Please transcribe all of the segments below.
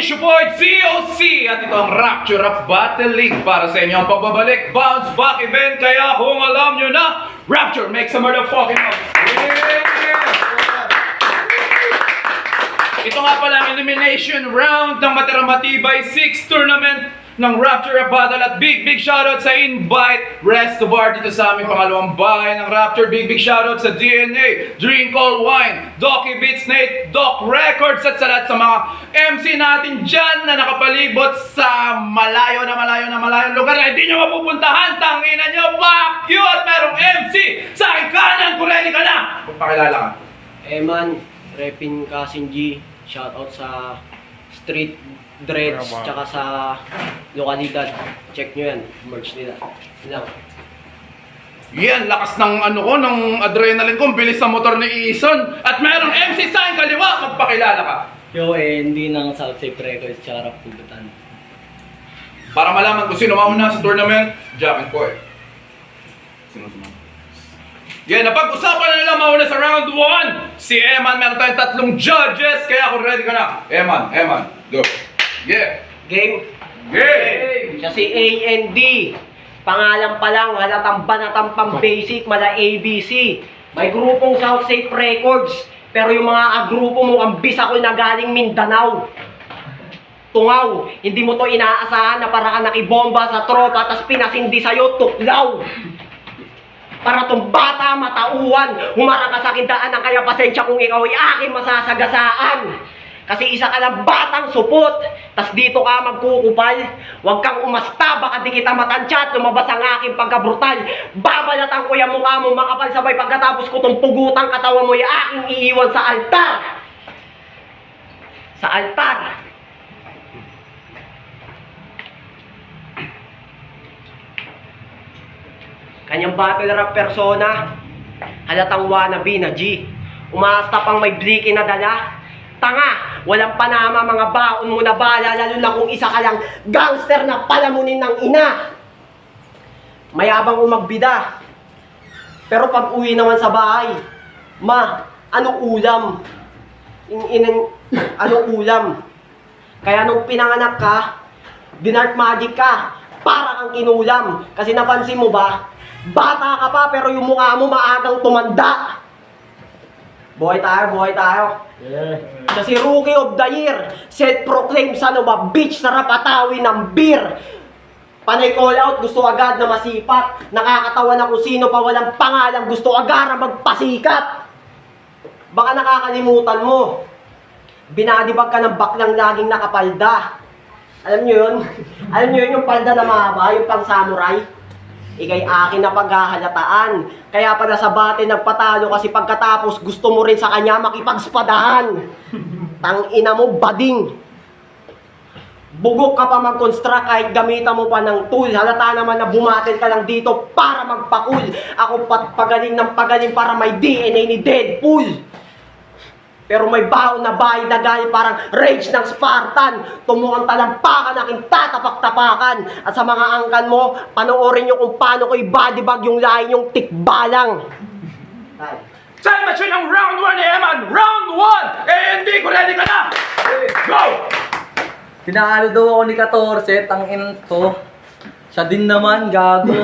it's your boy COC at ito ang Rapture of Battle League para sa inyo ang pagbabalik bounce back event. Kaya kung alam nyo na, Rapture makes some motherfucking noise. Ito nga pala ang elimination round ng Matiramatibay 6 tournament ng Rapture of Battle at big shoutout sa Invite Resto Bar dito sa aming pangalawang bahay ng Rapture. Big shoutout sa DNA, Drink All Wine, Docky Beats, Nate, Doc Records at sa lahat sa mga MC natin dyan na nakapalibot sa malayo na lugar na hindi nyo mapupuntahan. Tangina nyo, fuck you! At merong MC sa aking kanan, kung ready ka na! Magpakilala ka. Eman, Repin Kasin G, shoutout sa Street Dreads, tsaka sa lokalidad. Check nyo yan, merch nila. Lang. Yan, lakas ng ng adrenaline ko, bilis sa motor ni Ison. At mayroong MC sa aking kaliwa, magpakilala ka. Yo, hindi ng South Safe Records tsaka Rap Pugutan. Para malaman kung sino mauna sa tournament, Jack and Coy. Sino sumama? Yan, napag-usapan na nila mauna sa round 1. Si Eman, meron tayong tatlong judges. Kaya kung ready ka na, Eman, go. Yeah. Game? Game! Siya si AND. Pangalan pa lang, halatang banatang pang basic, mala ABC. May grupong South Safe Records. Pero yung mga grupo mo, ang bisa ko na galing Mindanao. Tungaw, hindi mo to inaasahan na para ka nakibomba sa tropa tas pinasindi sa'yo, tuklaw. Para tong bata matauhan, humarang ka sa kindaan kaya pasensya kung ikaw ay aking masasagasaan. Kasi isa ka lang batang supot, tas dito ka magkukupal. Huwag kang umasta, baka di kita matansya at lumabas ang aking pagkabrutal. Babalatan ko yung mukha mo makapal sabay pagkatapos ko tong pugutang katawan mo yung aking iiwan sa altar. Sa altar. Kanyang battle rap persona, halatang wannabe na G. Umasta pang may bliki na dala. Tanga, walang panama mga baon mo na bala, lalo na kung isa ka lang gangster na palamunin ng ina. Mayabang umagbida. Pero pag uwi naman sa bahay, ma, anong ulam? Anong ulam? Kaya nung pinanganak ka, dinart magic ka, para kang kinulam. Kasi napansin mo ba, bata ka pa pero yung mukha mo maagang tumanda. Buhay tayo. Yeah. Siya si Rookie of the Year, self-proclaimed son of a bitch, sarap atawin ng beer. Panay call out, gusto agad na masipat. Nakakatawa na kung sino pa walang pangalan, gusto agad na magpasikat. Baka nakakalimutan mo, binadibag ka ng baklang laging nakapalda. Alam nyo yun? Alam nyo yun yung palda na mahaba, yung pang samurai? Ikay akin na paghahalataan. Kaya pala sa bate nagpatalo kasi pagkatapos gusto mo rin sa kanya makipagspadahan. Tangina mo, bading. Bugok ka pa mag-construct kahit gamitan mo pa ng tool. Halata naman na bumatil ka lang dito para magpakul. Ako pagaling ng pagaling para may DNA ni Deadpool. Pero may baon na bahay na gaya parang rage ng Spartan. Tumukhang talampakan aking tatapak-tapakan. At sa mga angkan mo, panoorin nyo kung paano ko i-bodybag yung lahi nyong tikbalang. Time machine ng round 1 ni Eman! Round 1! AND, kung ready ka na! Go! Tinalo daw ako ni 14, tangin to. Siya din naman, gago.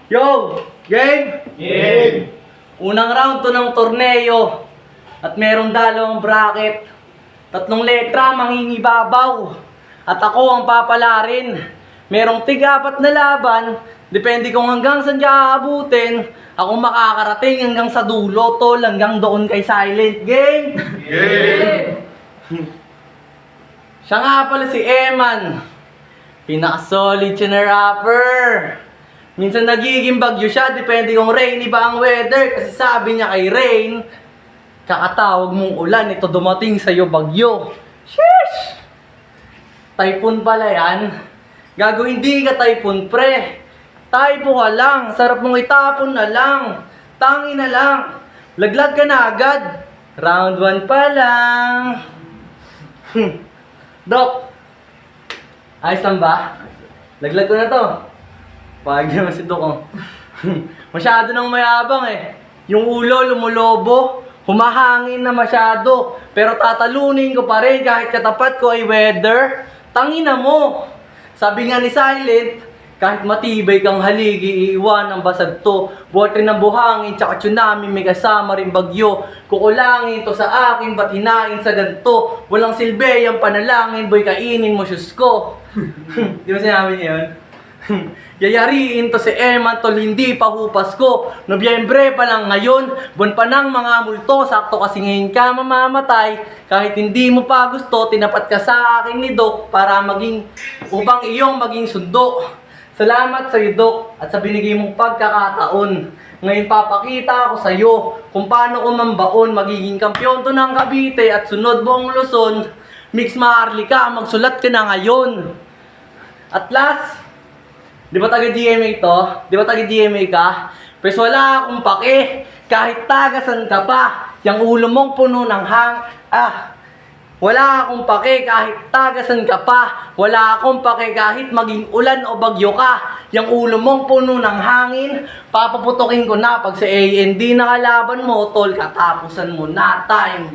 Yo! Game! Game! Unang round to ng torneo. At merong dalawang bracket. 3 letra, mangingibabaw. At ako ang papalarin. Merong tig-4 na laban. Depende kung hanggang saan siya aabutin. Ako makakarating hanggang sa dulo, tol, hanggang doon kay Silent Game. Game! Siya nga pala si Eman. Pinaka-solid siya na rapper. Minsan nagiging bagyo siya, depende kung rainy ba ang weather. Kasi sabi niya kay Rain, kakatawag mong ulan, ito dumating sa'yo bagyo. Sheesh! Typhoon pala yan. Gago, hindi ka typhoon, pre. Typo ka lang, sarap mong itapon na lang. Tangi na lang. Laglag ka na agad. Round 1 pa lang. Doc, ayos lang ba? Laglag ko na to. Pag naman si Doc, oh. Masyado nang mayabang eh. Yung ulo lumulobo. Humahangin na masyado, pero tatalunin ko pa rin kahit katapat ko ay weather. Tangina mo! Sabi nga ni Silent, kahit matibay kang haligi, iiwan ng basag to. Buhat rin ng buhangin, tsaka tsunami, may kasama rin bagyo. Kukulangin to sa akin, ba't hinain sa ganto? Walang silbi ang panalangin, boy, kainin mo syus ko. Di ba sinabi niya yun? Yayariin to si Eman tol, hindi pa hupas ko. Nobyembre pa lang ngayon, buwan pa ng mga multo. Sakto kasi ngayon ka mamamatay. Kahit hindi mo pa gusto, tinapat ka sa akin ni Doc para maging upang iyong maging sundo. Salamat sa iyo, Doc, at sa binigay mong pagkakataon. Ngayon papakita ako sa iyo kung paano ko mambaon. Magiging kampiyon to ng Cavite at sunod buong Luzon. Mix Maarli ka, magsulat ka na ngayon. At last, di ba taga-GMA to? Di ba taga-GMA ka? Pues wala akong pake. Kahit tagasan ka pa. Yang ulo mong puno ng wala akong pake kahit tagasan ka pa. Wala akong pake kahit maging ulan o bagyo ka. Yang ulo mong puno ng hangin. Papaputokin ko na pag sa AND nakalaban mo, tol, katapusan mo na time.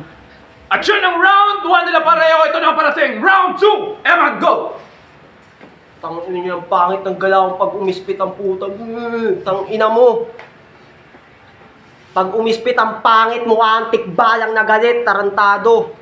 At yun ang round 1 nila pareho. Ito na ang parating. Round 2. Eman, go! Tang ina niyo, ang pangit ng galawang pag umispit ang puta. Tang ina mo. Pag umispit ang pangit, mukha antik balang na galit, tarantado.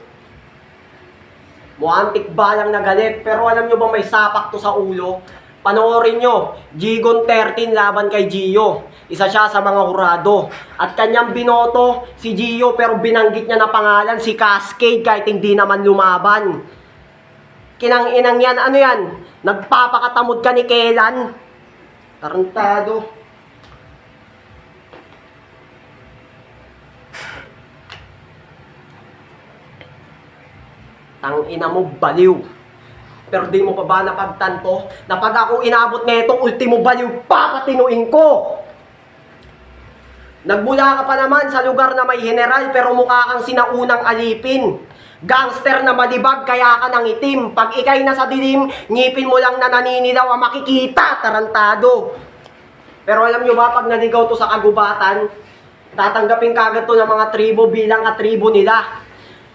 Mukha antik balang na galit. Pero alam nyo ba may sapak to sa ulo? Panoorin nyo, Gigon 13 laban kay Gio. Isa siya sa mga hurado. At kanyang binoto si Gio, pero binanggit niya na pangalan si Cascade kahit hindi naman lumaban. Kinang inang yan, ano yan? Nagpapakatamod ka ni Kelan? Tarantado. Tang ina mo, baliw. Pero di mo pa ba napagtanto na pag ako inabot na itong ultimo baliw, papatinuin ko? Nagmula ka pa naman sa lugar na may general pero mukha kang sinaunang alipin. Gangster na malibag kaya ka nang itim. Pag ikay nasa dilim, ngipin mo lang na naninilaw ang makikita, tarantado. Pero alam nyo ba, pag naligaw to sa kagubatan, tatanggapin kagad to ng mga tribo bilang katribo nila.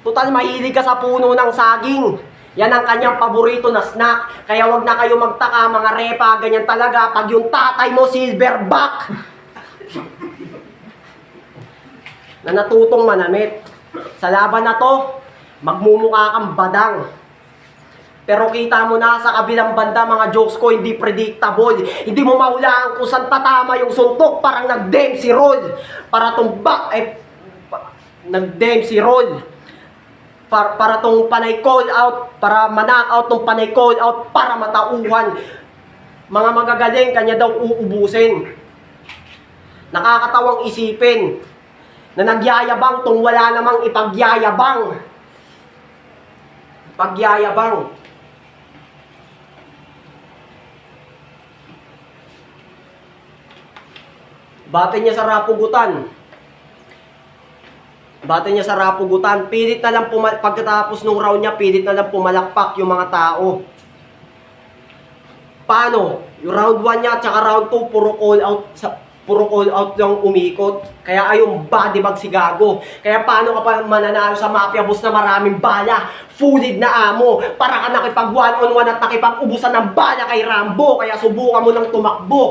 Total, mahilig ka sa puno ng saging. Yan ang kanyang paborito na snack. Kaya wag na kayo magtaka, mga repa, ganyan talaga. Pag yung tatay mo silverback na natutong manamit. Sa laban na to, magmumukha kang badang. Pero kita mo na sa kabilang banda, mga jokes ko hindi predictable. Hindi mo mahulaan kung saan tatama yung suntok. Parang nag-Dempsey roll. Para tumba, nag-Dempsey roll. Para tong panay call out, para ma-knock out tong panay call out, para matauhan. Mga magagaling, kanya daw uubusin. Nakakatawang isipin na nagyayabang tong wala namang ipagyayabang. Pagyayabang. Bate niya sa rapugutan. Bate niya sa rapugutan. Pilit na lang pagkatapos nung round niya, pilit na lang pumalakpak yung mga tao. Paano? Yung round 1 niya at saka round 2, puro call out lang umikot. Kaya ayong body bag si Gago. Kaya paano ka pa mananalo sa mafia boss na maraming bala? Fulid na amo. Para ka nakipag 1-on-1 at nakipag-ubusan ng bala kay Rambo. Kaya subukan mo ng tumakbo.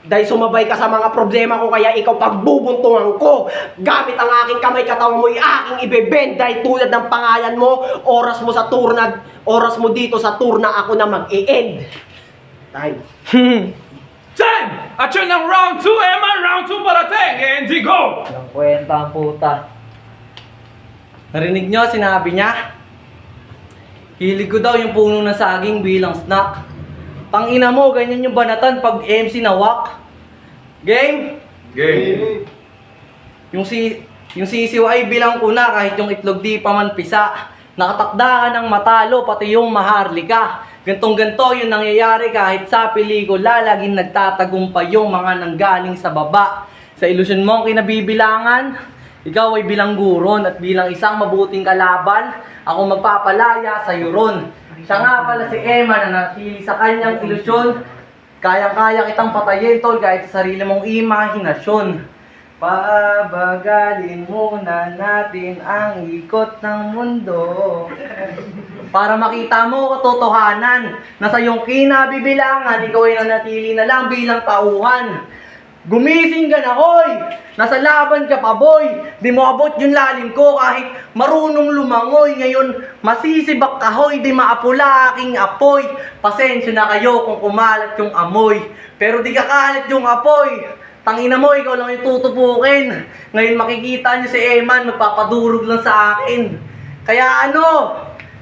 Dahil sumabay ka sa mga problema ko, kaya ikaw pagbubuntungan ko. Gamit ang aking kamay, katawan mo aking ibebend. Dahil tulad ng pangalan mo, oras mo dito sa tour na ako na mag-e-end. Time. Time! At yun ang round 2, Eman. Round 2 parating. And go! Walang kwenta ang puta. Narinig nyo, sinabi niya? Hilig ko daw yung puno ng saging bilang snack. Tangina mo, ganyan yung banatan pag MC na wak. Game? Game. Yung sisiw ay bilang ko na kahit yung itlog di pa man pisa. Nakatakda ka ng matalo, pati yung maharlika. Gantong-ganto yung nangyayari kahit sa pelikula. Laging nagtatagumpay yung mga nanggaling sa baba. Sa ilusyon mo kinabibilangan, ikaw ay bilang guron at bilang isang mabuting kalaban, ako magpapalaya sa ron. Siya nga pala si Emma na nakili sa kanyang ilusyon. Kayang-kaya kitang patayin, tol, kahit sa sarili mong imahinasyon. Pabagalin muna natin ang ikot ng mundo. Para makita mo katotohanan na sa iyong kinabibilangan, ikaw ay nanatili na lang bilang tauhan. Gumising ka na, hoy! Nasa laban ka pa, boy! Di mo abot yung lalim ko kahit marunong lumangoy. Ngayon, masisibak ka, hoy! Di maapula aking apoy. Pasensya na kayo kung kumalat yung amoy. Pero di kakalat yung apoy. Tangina mo, ikaw lang yung tutupukin. Ngayon makikita niyo si Eman, magpapadurog lang sa akin. Kaya ano?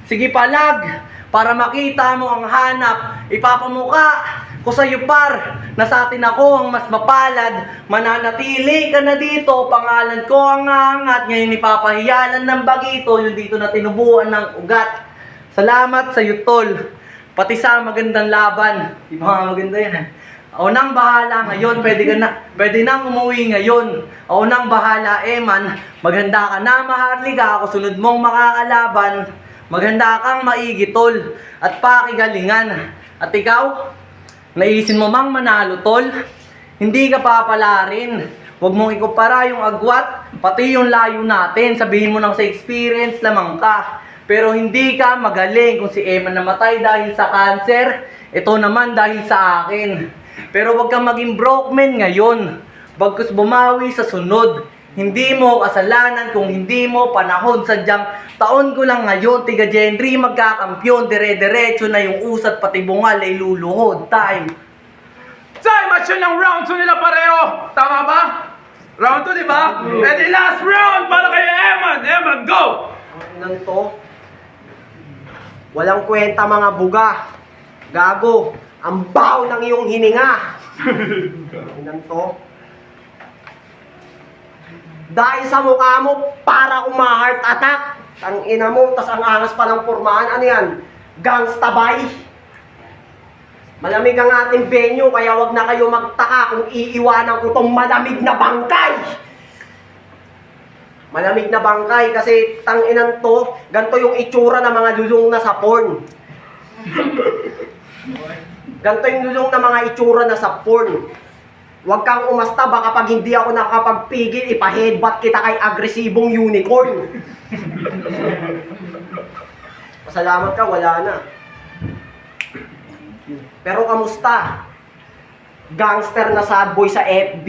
Sige palag, para makita mo ang hanap. Ipapamuka ko sa'yo par, na sa atin ako ang mas mapalad. Mananatili ka na dito, pangalan ko ang angat. Ngayon ipapahiyalan ng bagito, yung dito na tinubuan ng ugat. Salamat sa'yo tol, pati sa magandang laban. Di ba maganda yan eh? Ako nang bahala ngayon, pwede nang umuwi ngayon. Ako nang bahala, Eman. Maghanda ka na, Maharlika, ako sunod mong makakalaban. Maghanda kang maigi, tol, at pakigalingan. At ikaw, naisin mo mang manalo, tol? Hindi ka papalarin. Huwag mong ikumpara yung agwat, pati yung layo natin. Sabihin mo nang sa experience lamang ka. Pero hindi ka magaling. Kung si Eman namatay dahil sa cancer, ito naman dahil sa akin. Pero wag kang maging broke man ngayon. Bagkus bumawi sa sunod. Hindi mo kasalanan kung hindi mo panahon. Sadyang taon ko lang ngayon. Tiga Gendry magkakampyon. Dire-diretso na yung usat pati bungal ay luluhod. Time. Match yun ng round 2 nila pareho. Tama ba? Round 2, di ba? And the last round para kay Eman. Eman, go! Ano to? Walang kwenta mga buga. Gago. Ang baho ng iyong hininga. Ano to? Dahil sa mukha mo, para kung ma-heart attack. Ang ina mo, tas ang angas pa ng pormahan. Ano yan? Gangsta bay. Malamig ang ating venue, kaya wag na kayo magtaka kung iiwanan ko tong malamig na bangkay. Malamig na bangkay kasi tanginan to, ganito yung itsura ng mga lulong na sa porn. Ganito yung lulong na mga itsura na sa porn. Huwag kang umasta, baka pag hindi ako nakapagpigil, ipa-headbutt kita kay agresibong unicorn. Pasalamat ka, wala na. Pero kamusta? Gangster na sad boy sa FB.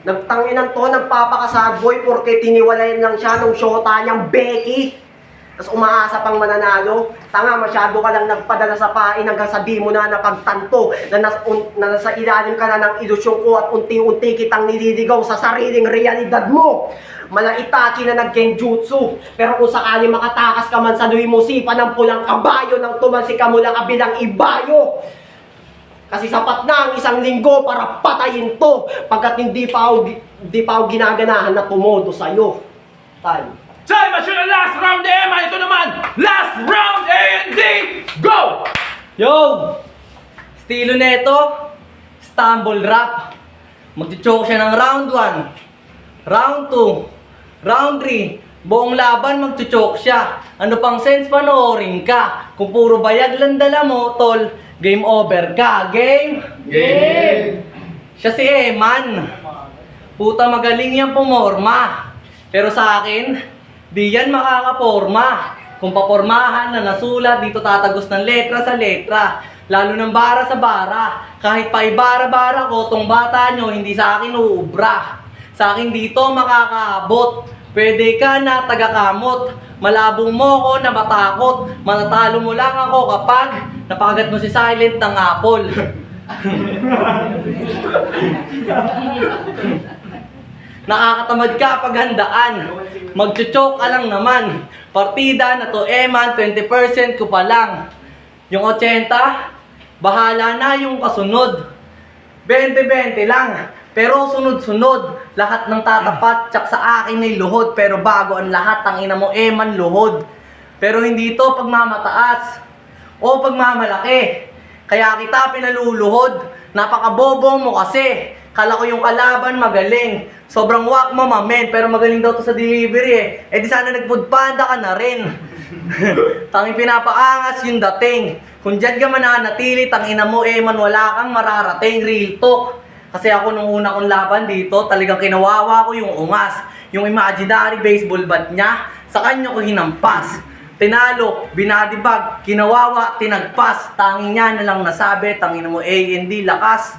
Nagtanginan to, nagpapaka-sad boy porque tiniwalayan lang siya nung shota niyang Becky. Tapos umaasa pang mananalo. Tanga, masyado ka lang nagpadala sa pain hanggang sabi mo na napagtanto na nasa ilalim ka na ng ilusyon ko at unti-unti kitang nililigaw sa sariling realidad mo. Malaitachi na nag-genjutsu. Pero kung sakali makatakas ka man sa luimusipan ng pulang kabayo nang tumansi ka mula kabilang ibayo. Kasi sapat na ang isang linggo para patayin to pagkat hindi pa ako ginaganahan na tumodo sa'yo. Time. Match yun ang last round, Eman. Ito naman, last round, A&D, go! Yo! Estilo neto, stumble rap. Magti-choke siya ng round 1, round 2, round 3. Buong laban magti-choke siya. Ano pang sense panoorin ka? Kung puro bayag lang dala mo, tol, game over ka. Game? Game! Siya si Eman. Puta magaling yan pumorma. Pero sa akin, di yan makakaporma. Kung papormahan na nasulat, dito tatagos ng letra sa letra. Lalo ng bara sa bara. Kahit pa ibara-bara ko, tong bata nyo, hindi sa akin uubra. Sa akin dito makakaabot. Pwede ka na tagakamot. Malabong mo ko na matakot. Manatalo mo lang ako kapag napakagat mo si Silent ng apple. Nakakatamad ka paghandaan. Magchuchok ka lang naman. Partida na to Eman, 20% ko pa lang. Yung 80, bahala na yung kasunod. 20-20 lang. Pero sunod-sunod, lahat ng tatapat, tsak sa akin ay luhod. Pero bago ang lahat, ang ina mo Eman luhod. Pero hindi to pagmamataas o pagmamalaki. Kaya kita pinaluluhod. Napakabobo mo kasi. Kala ko yung kalaban magaling. Sobrang wak mo mamen, pero magaling daw to sa delivery eh. Eh di sana nagpudpanda ka na rin. Tanging pinapaangas yung dating. Kung dyan ka mananatili, tangina mo Eman, wala kang mararating. Real talk. Kasi ako nung una kong laban dito, talagang kinawawa ko yung ungas. Yung imaginary baseball bat niya, sa kanya ko hinampas. Tinalo, binadibag, kinawawa, tinagpas. Tanging niya na lang nasabi, tangin mo A&D, lakas.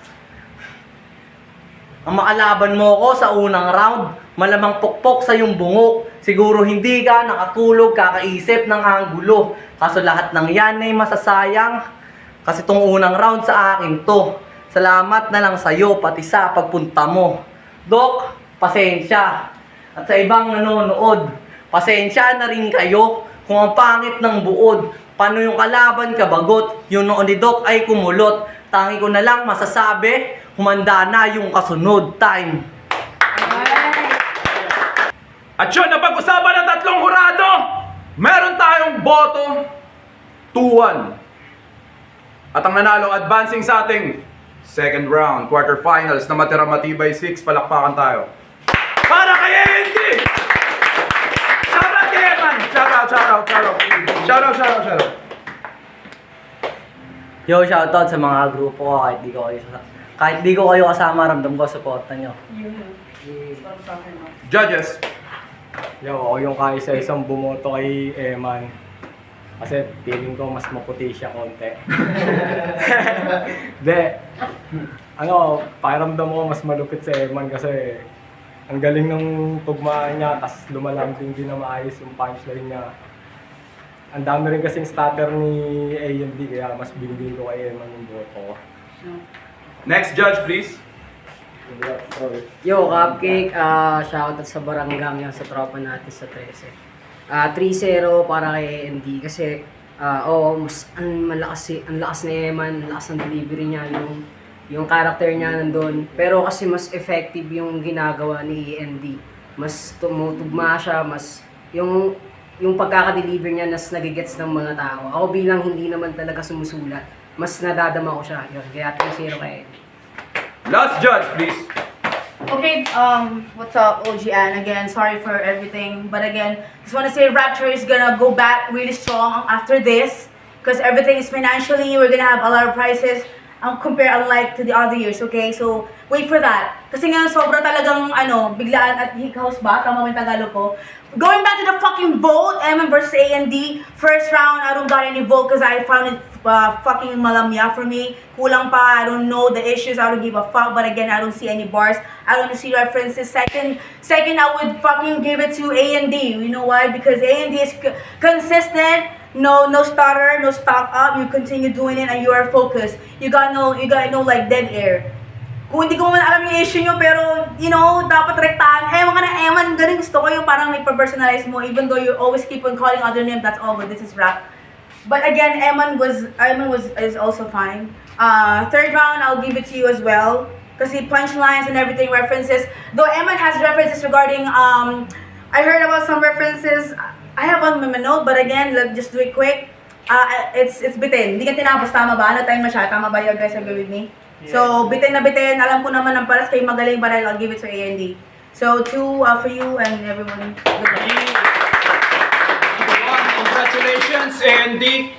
Ang makalaban mo ko sa unang round, malamang pokpok sa yung bungok. Siguro hindi ka nakatulog, kakaisip ng anggulo. Kaso lahat ng yan ay masasayang. Kasi tong unang round sa akin to. Salamat na lang sa'yo, pati sa pagpunta mo. Dok, pasensya. At sa ibang nanonood, pasensya na rin kayo kung ang pangit ng buod. Paano yung kalaban kabagot? Yung noon ni Doc ay kumulot. Tangi ko na lang masasabi, humanda na yung kasunod time. At yun, napag-usapan ng tatlong hurado. Meron tayong boto 2-1. At ang nanalong advancing sa ating second round, quarterfinals na matira matibay 6, palakpakan tayo. Para kay Andy! Shoutout kay Eman! Shoutout. Yo, shoutout sa mga grupo ko kahit di ko kayo kasama, ramdam ko suporta nyo. Judges. Yo, ako yung kaisa-isang bumoto kay Eman. Kasi feeling ko mas maputi siya konti. Pakiramdam ko mas malupit si Eman kasi ang galing ng tugmaan niya, tas lumalambing din na maayos yung punchline niya. Ang dami rin kasing starter ni A&D, kaya mas binigay ko kay Eman yung boto ko. Next judge, please. Yo, Cupcake, shoutout sa baranggang yan sa tropa natin sa 13. 3-0 para kay AMD kasi mas ang lakas ni Eman, ang lakas ng delivery niya, yung character niya nandun. Pero kasi mas effective yung ginagawa ni AMD. Mas tumutugma siya, mas yung pagkaka-deliver niya nas nagigets ng mga tao. Ako bilang hindi naman talaga sumusulat, mas nadadama ko siya. Yun, kaya 3-0 kay AMD. Last judge, please. Okay, what's up, OG Ann? Again, sorry for everything. But again, just want to say Rapture is gonna go back really strong after this. Because everything is financially, we're gonna have a lot of prizes. Unlike to the other years, okay? So, wait for that. Kasi nga, sobra talagang, biglaan at hikaos ba? Tama ba yung Tagalog ko? Going back to the fucking vote, Eman versus A&D. First round, I don't got any vote because I found it fucking malamya for me. Kulang pa, I don't know the issues, I don't give a fuck. But again, I don't see any bars. I don't see references. Second, I would fucking give it to A&D. You know why? Because A&D is consistent. No stutter, no stock up. You continue doing it and you are focused. You got no like dead air. Kung hindi ko man alam yung issue nyo, pero, dapat rektahan. Ewan ka na, Eman, galing gusto ko yung parang may-personalize mo, even though you always keep on calling other names, that's all good, this is rap. But again, Eman is also fine. Third round, I'll give it to you as well. Kasi punchlines and everything, references. Though Eman has references regarding, I heard about some references, I have one my note, but again, let's just do it quick. It's bitin. Hindi ka tinapos, tama ba? Ano time na siya? Tama ba you guys agree with me? Yeah. So, bitin na bitin. Alam ko naman ang paras kayo magaling, but I'll give it to A&D. So, 2 for you and everyone. Good luck. Congratulations, Andy.